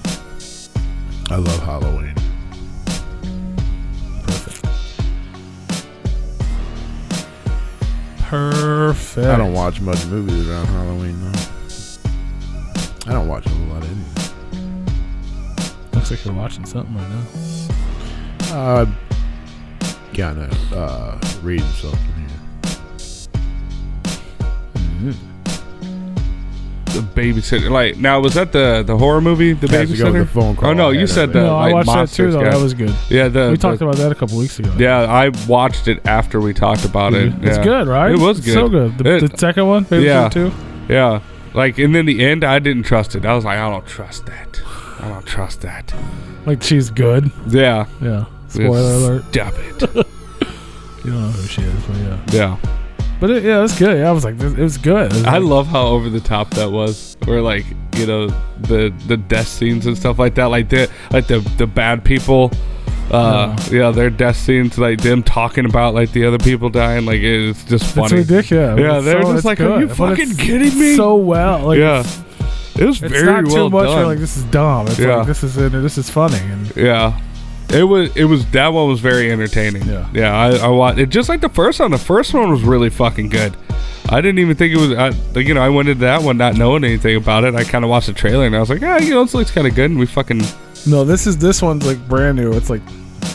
I love Halloween. Perfect. I don't watch much movies around Halloween though. I don't watch a whole lot of anything. Looks like you're watching something right now. Kind of reading something here. The Babysitter. Like, now, was that the horror movie, The Has to go with Babysitter? the phone call Oh, no, I you had said earlier. the No, I like, watched that too, Monsters though. guy. That was good. Yeah, We talked about that a couple weeks ago. Yeah, I watched it after we talked about it. It's Yeah. good, right? It was It's good. so good. The second one, Babysitter Yeah. 2. Yeah. Like, and then the end, I didn't trust it. I was like, I don't trust that. I don't trust that. Like, she's good. Yeah. Yeah. Spoiler alert. Stop it. You don't know who she is, but yeah. Yeah. But it was good. Yeah, I was like, it was good. It was I like- love how over the top that was. Where, like, you know, the death scenes and stuff like that. Like the bad people. Yeah, their death scenes, like them talking about like the other people dying. Like, it's just It's funny. ridiculous. Yeah, they're It's just like, good, are you but fucking it's kidding me? So well. Like, Yeah. It was It's very not well too much done. for like, this is dumb. It's Yeah. like, this is funny. And Yeah. It was that one was very entertaining. Yeah. I watched it just like the first one. The first one was really fucking good. I didn't even think it was. I went into that one not knowing anything about it. I kind of watched the trailer and I was like, this looks kind of good. And we fucking. no, this one's like brand new. It's like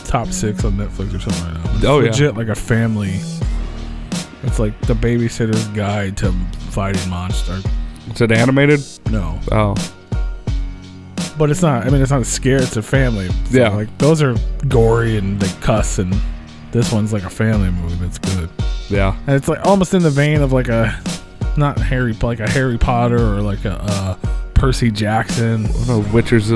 top 6 on Netflix or something right now. But it's Oh, yeah. legit like a family. It's like The Babysitter's Guide to Fighting Monsters. Is it animated? No, Oh, but it's not. I mean, it's not scary. It's a family. So, Yeah. like those are gory and they cuss, and this one's like a family movie. That's good. yeah. And it's like almost in the vein of like a Harry Potter or like a Percy Jackson. Witches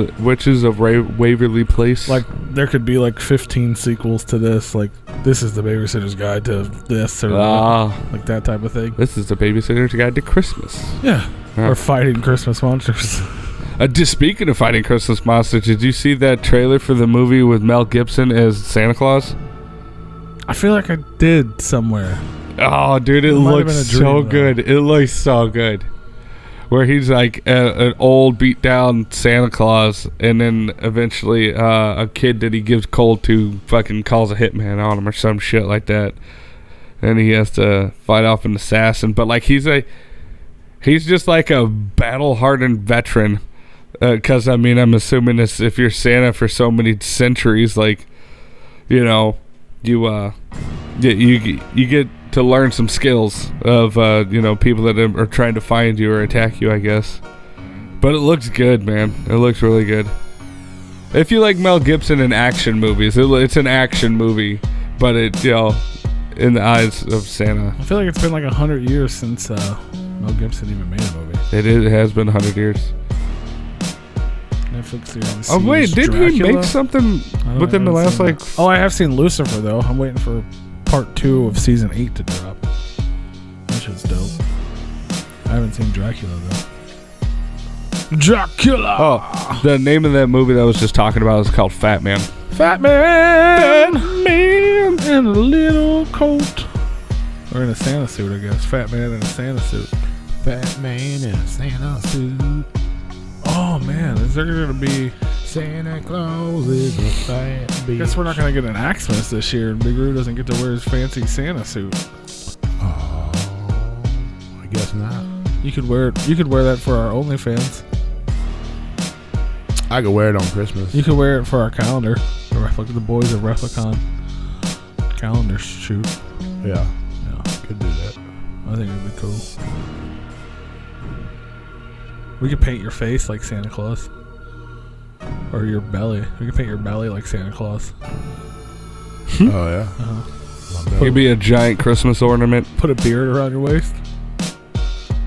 of Waverly Place. Like there could be like 15 sequels to this. Like this is The Babysitter's Guide to this or like that type of thing. This is the Babysitter's Guide to Christmas. Yeah. Yeah. Or fighting Christmas monsters. Just speaking of fighting Christmas monsters, did you see that trailer for the movie with Mel Gibson as Santa Claus? I feel like I did somewhere. Oh, dude, it might have looks been a so dream, though. good. It looks so good. Where he's like an old, beat down Santa Claus, and then eventually a kid that he gives cold to fucking calls a hitman on him or some shit like that, and he has to fight off an assassin. But like he's just like a battle-hardened veteran. Because I mean, I'm assuming this, if you're Santa for so many centuries, like, you know, you get to learn some skills of people that are trying to find you or attack you, I guess. But it looks good, man. It looks really good. If you like Mel Gibson in action movies, it's an action movie, but it, in the eyes of Santa, I feel like it's been like 100 years since Mel Gibson even made a movie. it has been 100 years. Netflix series. Oh wait, didn't he make something within the last like? Oh, I have seen Lucifer though. I'm waiting for part 2 of season 8 to drop. That shit's dope. I haven't seen Dracula though. Dracula. Oh, the name of that movie that I was just talking about is called Fat Man. Fat man. In a little coat. Or in a Santa suit, I guess. Fat man in a Santa suit. Fat man in a Santa suit. Oh man, is there gonna be? Santa Claus is a fat bitch. I guess we're not gonna get an Axmas this year, and Big Roo doesn't get to wear his fancy Santa suit. Oh, I guess not. You could wear it. You could wear that for our OnlyFans. I could wear it on Christmas. You could wear it for our calendar. The boys of Replicon calendar shoot. Yeah, Yeah, could do that. I think it'd be cool. We could paint your face like Santa Claus. Or your belly. We could paint your belly like Santa Claus. Oh yeah. Uh-huh. My It'd be a giant Christmas ornament. Put a beard around your waist.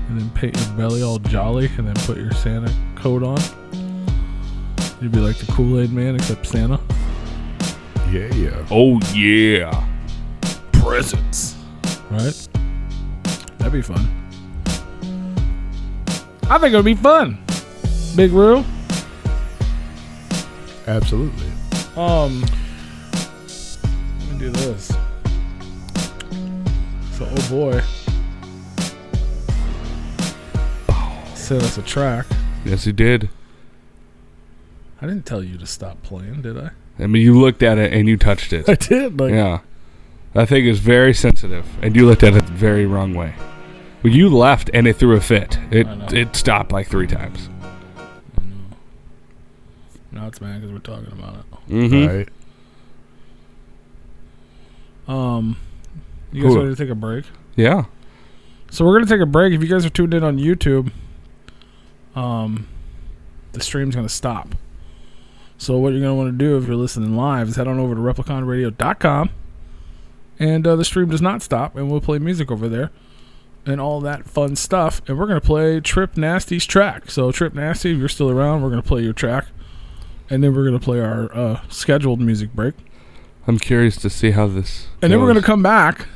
And then paint your belly all jolly. And then put your Santa coat on. You'd be like the Kool-Aid man except Santa. Yeah. Oh yeah. Presents. Right? That'd be fun. I think it'll be fun. Big Roo. Absolutely. Let me do this. So, oh boy. Sent us a track. Yes, he did. I didn't tell you to stop playing, did I? I mean, you looked at it and you touched it. I did. Like, Yeah. That thing is very sensitive, and you looked at it the very wrong way. Well, you left, and it threw a fit. I know. It stopped like 3 times. Now it's mad because we're talking about it. Mm-hmm. Right. You guys Cool. ready to take a break? Yeah. So we're gonna take a break. If you guys are tuned in on YouTube, the stream's gonna stop. So what you're gonna want to do if you're listening live is head on over to repliconradio.com, and the stream does not stop, and we'll play music over there and all that fun stuff. And we're gonna play Trip Nasty's track. So Trip Nasty, if you're still around, we're gonna play your track, and then we're gonna play our scheduled music break. I'm curious to see how this And then we're goes. going to come back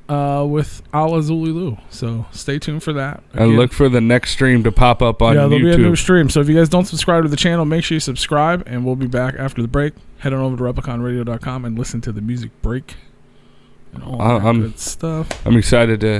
with Ala Zulilu. So stay tuned for that. And Again, look for the next stream to pop up on there'll be a new YouTube. stream. So if you guys don't subscribe to the channel, make sure you subscribe. And we'll be back after the break. Head on over to repliconradio.com and listen to the music break and all that I'm good stuff. I'm excited to